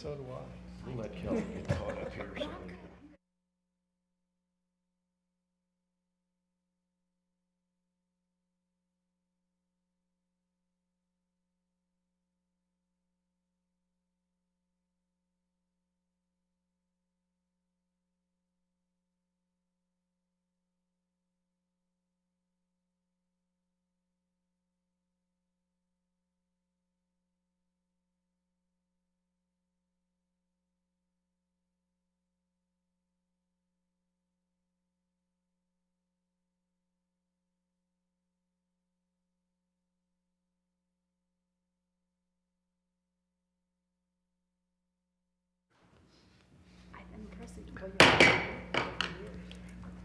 So do I. We'll let Kelly get caught up here. So.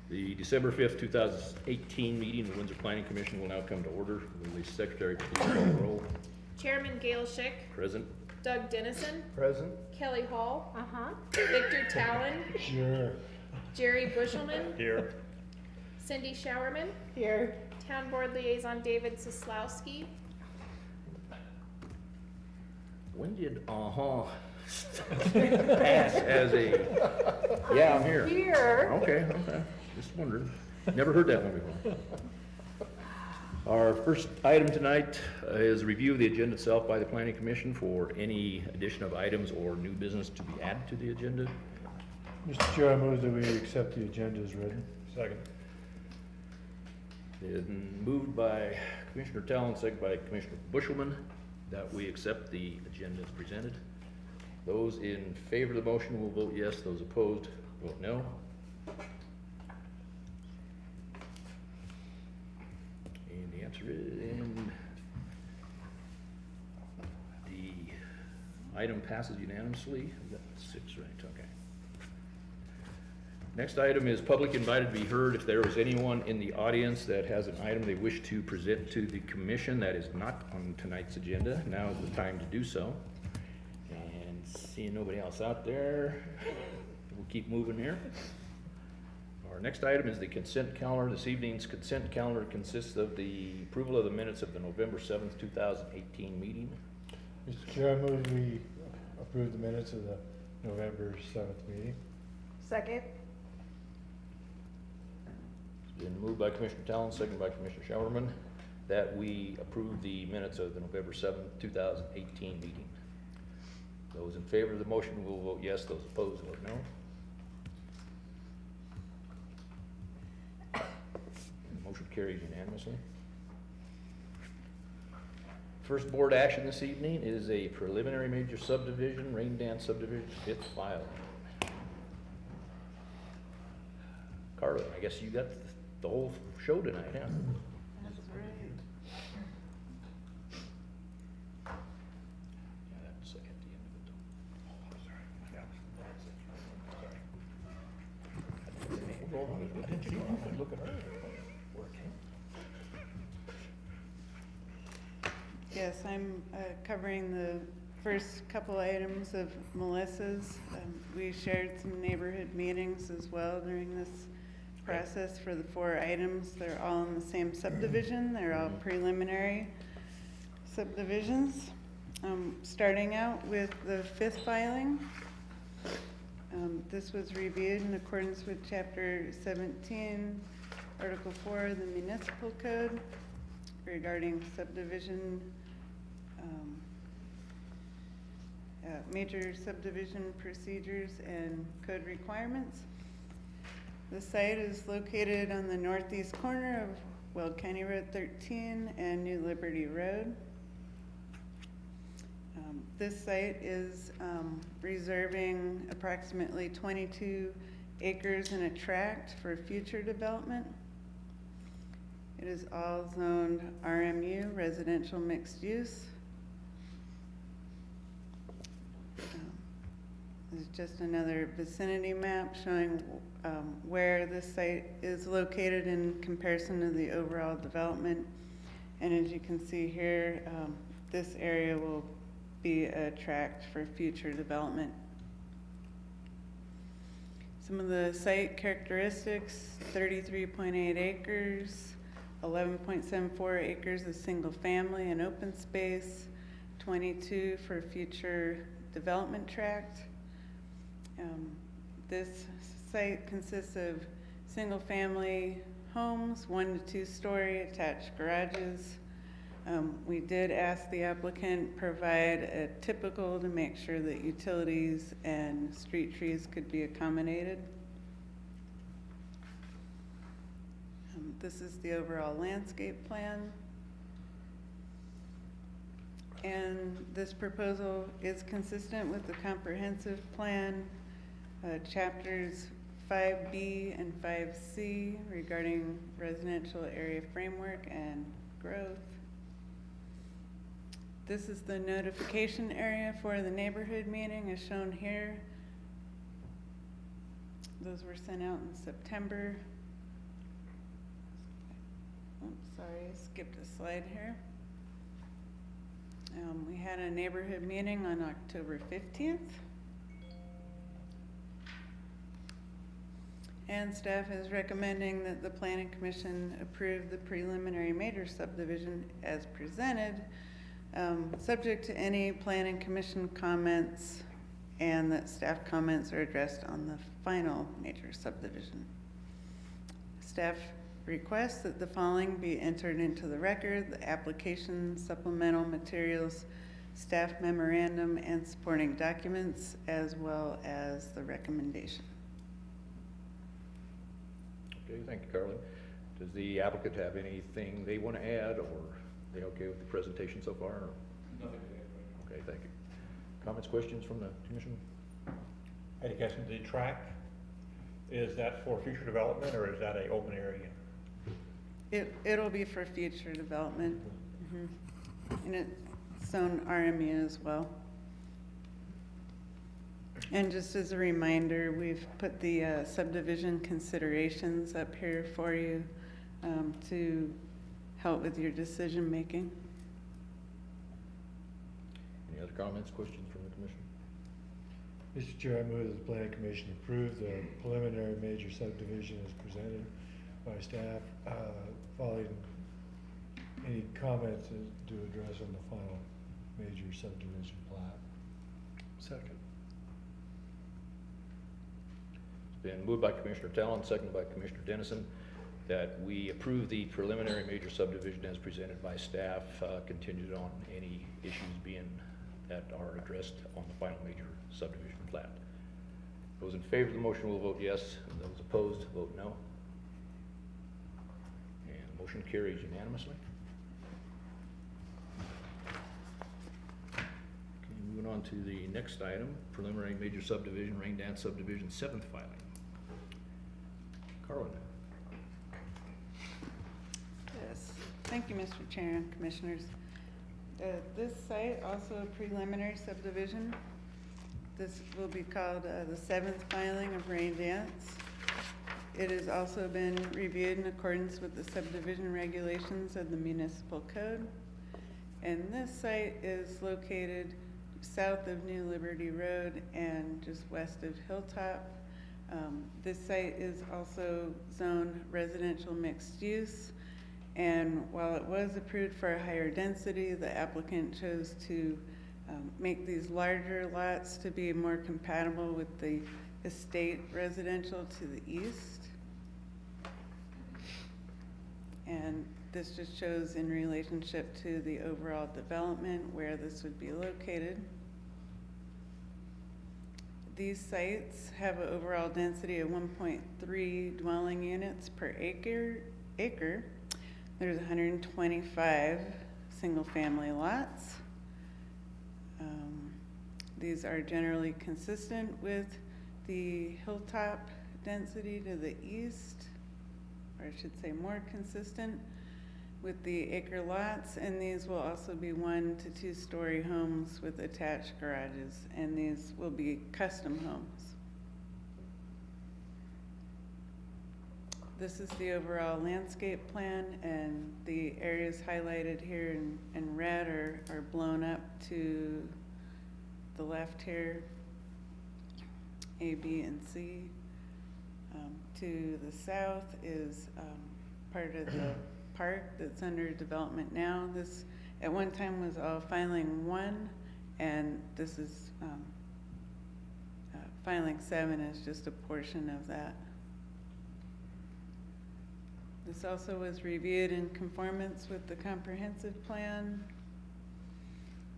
The December 5th, 2018 meeting of the Windsor Planning Commission will now come to order. Will the secretary please call the roll? Chairman Gail Schick, Present. Doug Dennison, Present? Kelly Hall, Victor Talon, Sure. Jerry Bushelman, Here. Cindy Showerman, Here. Town Board Liaison David Soslowski, When did pass as a, yeah, I'm here. Here. Okay, just wondering. Never heard that one before. Our first item tonight is a review of the agenda itself by the Planning Commission for any addition of items or new business to be added to the agenda. Mr. Chair, I move that we accept the agenda as written. Second. Been moved by Commissioner Talon, second by Commissioner Bushelman, that we accept the agenda as presented. Those in favor of the motion will vote yes. Those opposed vote no. And the answer is, the item passes unanimously. We got 6 right, okay. Next item is public invited to be heard. If there is anyone in the audience that has an item they wish to present to the commission that is not on tonight's agenda, now is the time to do so. And seeing nobody else out there, we'll keep moving here. Our next item is the consent calendar. This evening's consent calendar consists of the approval of the minutes of the November 7th, 2018 meeting. Mr. Chair, I move we approve the minutes of the November 7th meeting. Second. Been moved by Commissioner Talon, second by Commissioner Showerman, that we approve the minutes of the November 7th, 2018 meeting. Those in favor of the motion will vote yes. Those opposed vote no. The motion carries unanimously. First board action this evening is a preliminary major subdivision, Rain Dance subdivision, 5th file. Carla, I guess you got the whole show tonight, huh? That's right. Yeah, that's at the end of it though. Oh, sorry. Yeah. Sorry. I didn't see it. Look at her. Yes, I'm covering the first couple items of Melissa's. We shared some neighborhood meetings as well during this process for the 4 items. They're all in the same subdivision. They're all preliminary subdivisions. Starting out with the 5th filing. This was reviewed in accordance with Chapter 17, Article 4 of the Municipal Code regarding subdivision, major subdivision procedures and code requirements. The site is located on the northeast corner of Weld County Road 13 and New Liberty Road. This site is reserving approximately 22 acres in a tract for future development. It is all zoned RMU, residential mixed use. This is just another vicinity map showing where this site is located in comparison to the overall development. And as you can see here, this area will be a tract for future development. Some of the site characteristics: 33.8 acres, 11.74 acres of single family and open space, 22 for future development tract. This site consists of single-family homes, 1 to 2-story attached garages. We did ask the applicant provide a typical to make sure that utilities and street trees could be accommodated. This is the overall landscape plan. And this proposal is consistent with the comprehensive plan, chapters 5B and 5C regarding residential area framework and growth. This is the notification area for the neighborhood meeting as shown here. Those were sent out in September. Oops, sorry, I skipped a slide here. We had a neighborhood meeting on October 15th. And staff is recommending that the Planning Commission approve the preliminary major subdivision as presented, subject to any Planning Commission comments, and that staff comments are addressed on the final major subdivision. Staff requests that the following be entered into the record: the application, supplemental materials, staff memorandum, and supporting documents, as well as the recommendation. Okay, thank you, Carly. Does the applicant have anything they want to add, or are they okay with the presentation so far? Nothing to add. Okay, thank you. Comments, questions from the commission? Any question, the track, is that for future development or is that a open area? It'll be for future development. And it's zone RMU as well. And just as a reminder, we've put the subdivision considerations up here for you to help with your decision making. Any other comments, questions from the commission? Mr. Chair, I move that the Planning Commission approve the preliminary major subdivision as presented by staff, following any comments to address on the final major subdivision plat. Second. It's been moved by Commissioner Talon, seconded by Commissioner Dennison, that we approve the preliminary major subdivision as presented by staff, contingent on any issues being that are addressed on the final major subdivision plat. Those in favor of the motion will vote yes, and those opposed vote no. And the motion carries unanimously. Okay, moving on to the next item, preliminary major subdivision, Rain Dance subdivision, 7th filing. Carlin. Yes, thank you, Mr. Chair and Commissioners. This site, also a preliminary subdivision. This will be called the 7th filing of Rain Dance. It has also been reviewed in accordance with the subdivision regulations of the municipal code. And this site is located south of New Liberty Road and just west of Hilltop. This site is also zoned residential mixed use. And while it was approved for a higher density, the applicant chose to make these larger lots to be more compatible with the estate residential to the east. And this just shows in relationship to the overall development where this would be located. These sites have an overall density of 1.3 dwelling units per acre. There's 125 single-family lots. These are generally consistent with the Hilltop density to the east, or I should say more consistent with the acre lots, and these will also be 1 to 2 story homes with attached garages, and these will be custom homes. This is the overall landscape plan, and the areas highlighted here in red are blown up to the left here, A, B, and C. To the south is part of the park that's under development now. This at one time was all filing 1, And this is, filing 7 is just a portion of that. This also was reviewed in conformance with the comprehensive plan.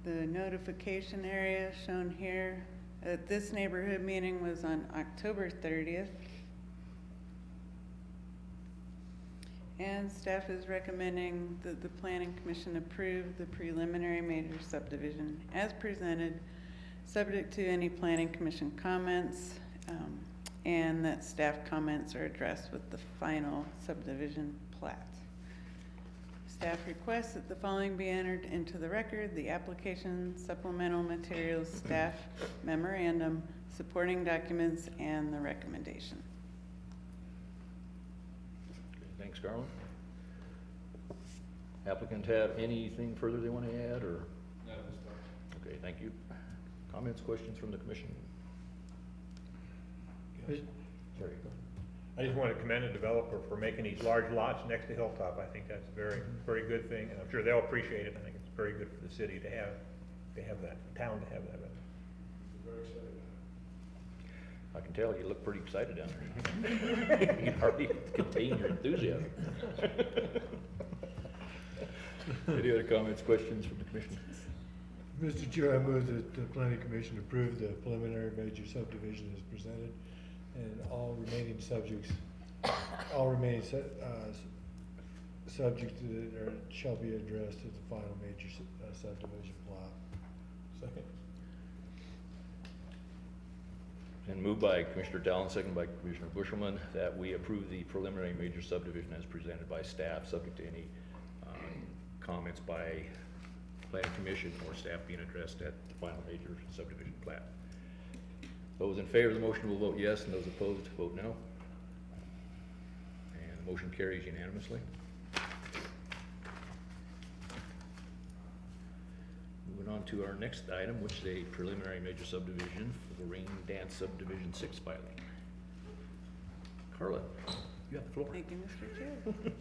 The notification area shown here at this neighborhood meeting was on October 30th. And staff is recommending that the planning commission approve the preliminary major subdivision as presented, subject to any planning commission comments, and that staff comments are addressed with the final subdivision plat. Staff requests that the following be entered into the record: the application, supplemental materials, staff memorandum, supporting documents, and the recommendation. Thanks, Garland. Applicant have anything further they want to add, or? Not at this time. Okay, thank you. Comments, questions from the commission? Yes. Sorry, go I just want to commend the developer for making these large lots next to Hilltop. I think that's a very, very good thing, and I'm sure they'll appreciate it. I think it's very good for the city to have that, town to have that. We're very excited. I can tell you look pretty excited down there. You can hardly contain your enthusiasm. Any other comments, questions from the commission? Mr. Chair, I move that the planning commission approve the preliminary major subdivision as presented, and all remaining subjects, subjects that are, shall be addressed at the final major subdivision plat. Second. And moved by Commissioner Talon, second by Commissioner Bushelman, that we approve the preliminary major subdivision as presented by staff, subject to any comments by planning commission or staff being addressed at the final major subdivision plat. Those in favor of the motion will vote yes, and those opposed vote no. And the motion carries unanimously. Moving on to our next item, which is a preliminary major subdivision for the Rain Dance Subdivision 6 filing. Carla, you have the floor. Thank you, Mr. Chair.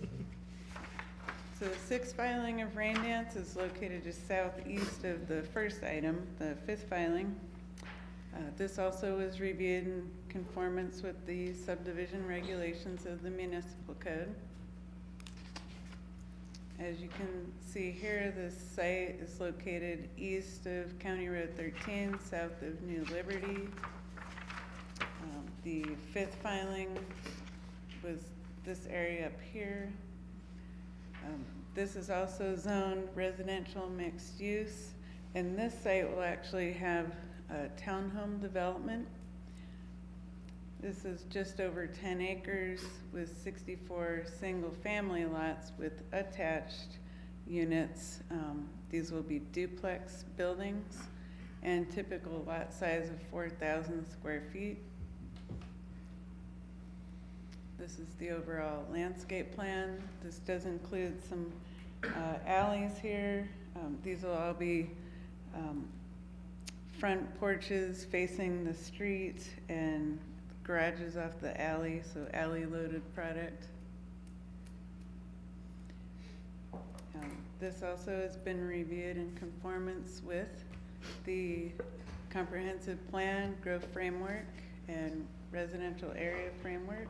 So the 6th filing of Rain Dance is located just southeast of the first item, the 5th filing. This also was reviewed in conformance with the subdivision regulations of the municipal code. As you can see here, this site is located east of County Road 13, south of New Liberty. The 5th filing was this area up here. This is also zoned residential mixed use, and this site will actually have a townhome development. This is just over 10 acres with 64 single-family lots with attached units. These will be duplex buildings and typical lot size of 4,000 square feet. This is the overall landscape plan. This does include some alleys here. These will all be front porches facing the street and garages off the alley, so alley loaded product. This also has been reviewed in conformance with the comprehensive plan, growth framework, and residential area framework.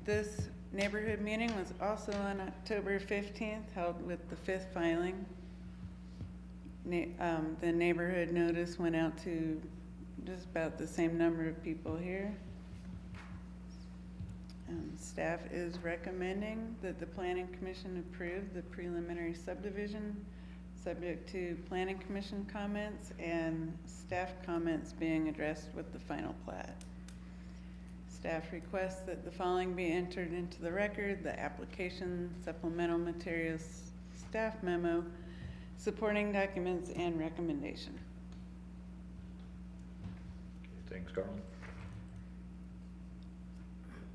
This neighborhood meeting was also on October 15th, held with the 5th filing. The neighborhood notice went out to just about the same number of people here. Staff is recommending that the planning commission approve the preliminary subdivision, subject to planning commission comments and staff comments being addressed with the final plat. Staff requests that the following be entered into the record: the application, supplemental materials, staff memo, supporting documents, and recommendation. Thanks, Carlin.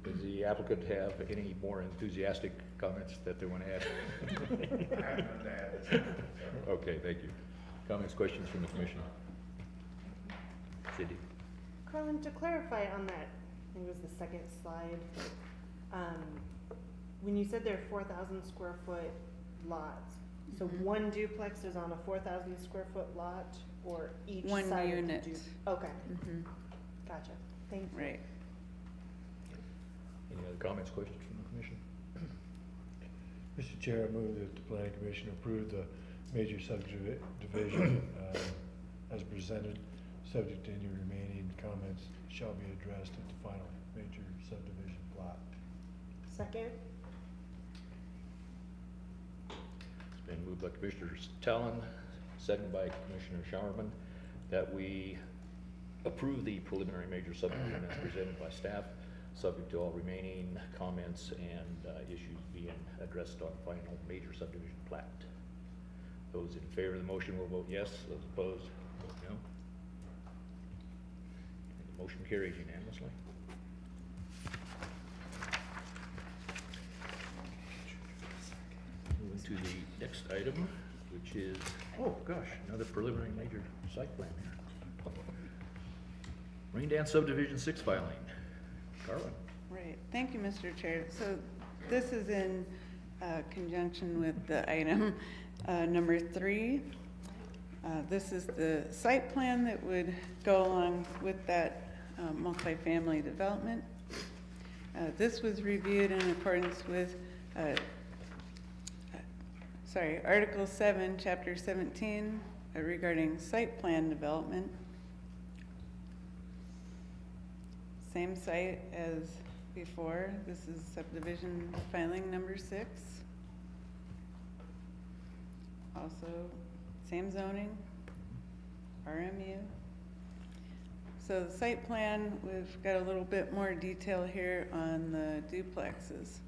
Does the applicant have any more enthusiastic comments that they want to add? I have none to add. Okay, thank you. Comments, questions from the commission? Cindy? Carlin, to clarify on that, I think it was the second slide, when you said they're 4,000 square foot lots, So Mhm. one duplex is on a 4,000 square foot lot, or each One side unit. of the Okay, Mhm. gotcha, thank you. Right. Any other comments, questions from the commission? Mr. Chair, I move that the planning commission approve the major subdivision as presented, subject to any remaining comments shall be addressed at the final major subdivision plot. Second? It's been moved by Commissioner Talon, seconded by Commissioner Showerman, that we approve the preliminary major subdivision as presented by staff, subject to all remaining comments and issues being addressed on final major subdivision plat. Those in favor of the motion will vote yes, those opposed, vote no. And the motion carries unanimously. Moving to the next item, which is, oh gosh, another preliminary major site plan here. Rain Dance Subdivision 6 filing. Carlin. Right, thank you, Mr. Chair. So this is in conjunction with the item number 3. This is the site plan that would go along with that multifamily development. This was reviewed in accordance with, Article 7, Chapter 17, regarding site plan development. Same site as before. This is subdivision filing number 6. Also, same zoning, RMU. So the site plan, we've got a little bit more detail here on the duplexes.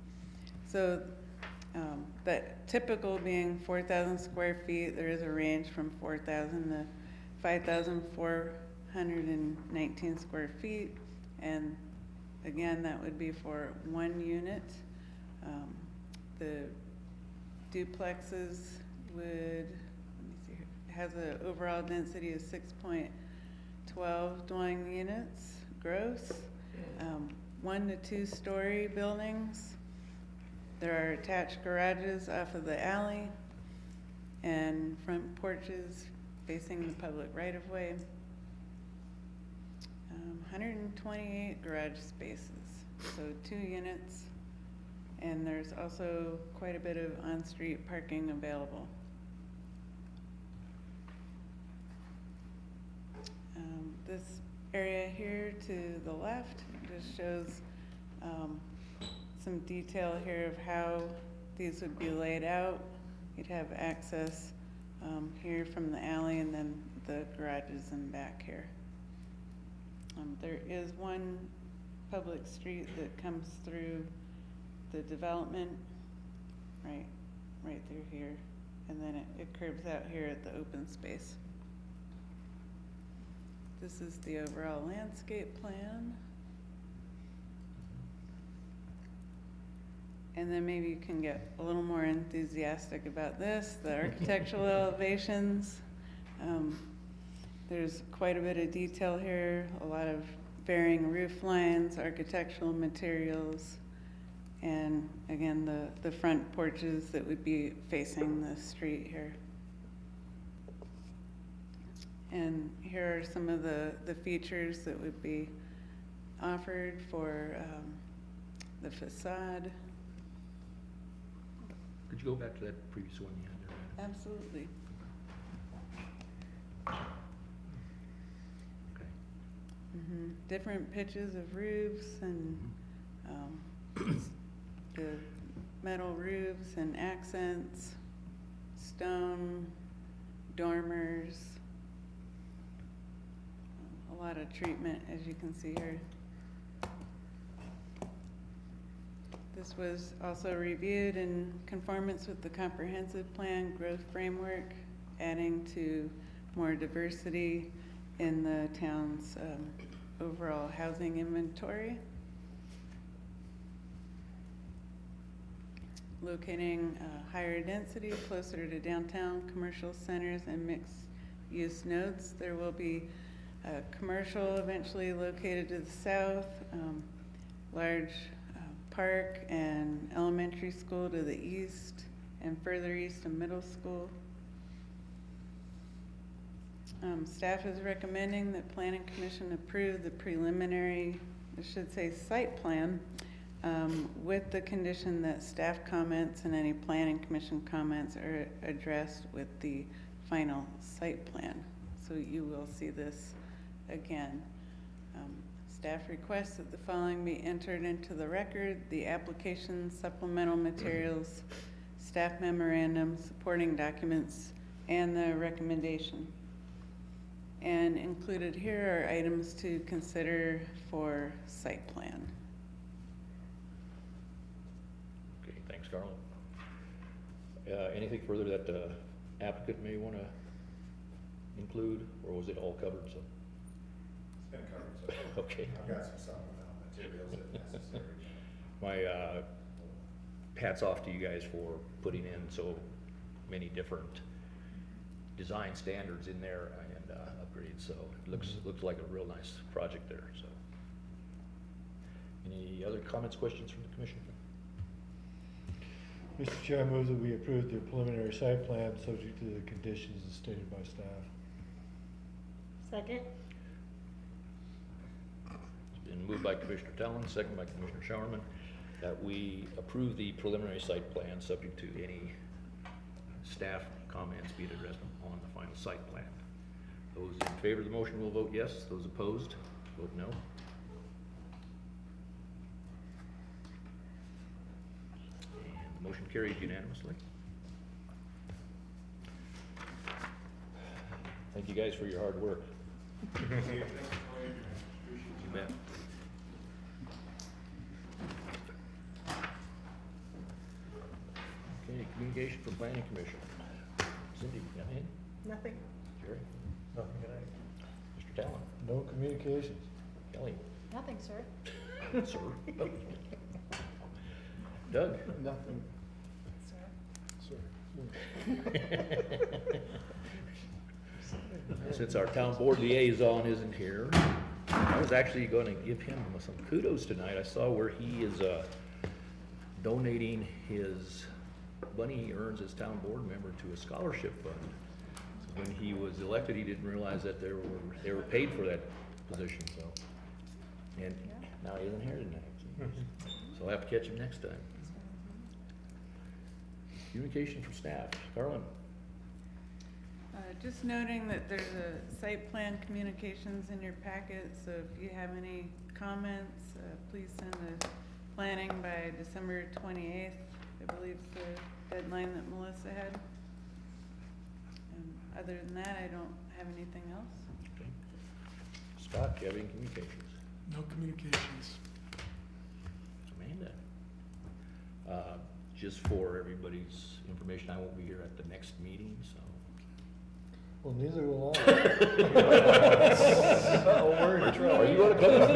So that typical being 4,000 square feet, there is a range from 4,000 to 5,419 square feet. And again, that would be for one unit. The duplexes would, let me see here, has an overall density of 6.12 dwelling units gross, 1 to 2 story buildings. There are attached garages off of the alley and front porches facing the public right-of-way. 128 garage spaces, so 2 units, and there's also quite a bit of on-street parking available. This area here to the left just shows some detail here of how these would be laid out. You'd have access here from the alley, and then the garages in back here. There is one public street that comes through the development, right through here, and then it curves out here at the open space. This is the overall landscape plan. And then maybe you can get a little more enthusiastic about this, the architectural elevations. There's quite a bit of detail here, a lot of varying roof lines, architectural materials, and again, the front porches that would be facing the street here. And here are some of the features that would be offered for the facade. Could you go back to that previous one you had there? Absolutely. Okay. Different pitches of roofs and the metal roofs and accents, stone, dormers, a lot of treatment, as you can see here. This was also reviewed in conformance with the comprehensive plan growth framework, adding to more diversity in the town's overall housing inventory. Locating higher density closer to downtown commercial centers and mixed-use nodes. There will be commercial eventually located to the south, large park and elementary school to the east, and further east of middle school. Staff is recommending that Planning Commission approve the preliminary, I should say, site plan, with the condition that staff comments and any Planning Commission comments are addressed with the final site plan. So you will see this again. Staff requests that the following be entered into the record: the application, supplemental materials, staff memorandum, supporting documents, and the recommendation. And included here are items to consider for site plan. Okay, thanks, Carlin. Anything further that the applicant may want to include, or was it all covered, so? It's been covered, so. Okay. I've got some supplemental materials if necessary. My hats off to you guys for putting in so many different design standards in there and upgrades, so it looks like a real nice project there, so. Any other comments, questions from the commission? Mr. Chair, I move that we approve the preliminary site plan subject to the conditions as stated by staff. Second? It's been moved by Commissioner Talon, second by Commissioner Showerman, that we approve the preliminary site plan subject to any staff comments being addressed on the final site plan. Those in favor of the motion will vote yes. Those opposed, vote no. And the motion carries unanimously. Thank you guys for your hard work. You bet. Okay, communication from Planning Commission. Cindy, you got anything? Nothing. Jerry? Nothing tonight. Mr. Talon? No communications. Kelly? Nothing, sir. Sir? Doug? Nothing. Sir. Since our town board liaison isn't here, I was actually gonna give him some kudos tonight. I saw where he is, donating his money he earns as town board member to a scholarship fund. So when he was elected, he didn't realize that they were paid for that position, so. And now he isn't here tonight, so I'll have to catch him next time. Communication from staff. Carlin? Just noting that there's a site plan communications in your packet, so if you have any comments, please send a planning by December 28th, I believe is the deadline that Melissa had. Other than that, I don't have anything else. Okay. Scott, do you have any communications? No communications. Amanda? Just for everybody's information, I won't be here at the next meeting, so. Well, neither will I. Oh, we're in trouble. Are you gonna come with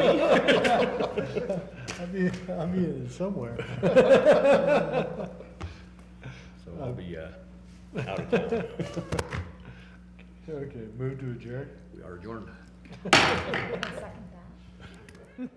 me? I'll be in somewhere. So I'll be, out of town. Okay, move to adjourn. We are adjourned. Second that.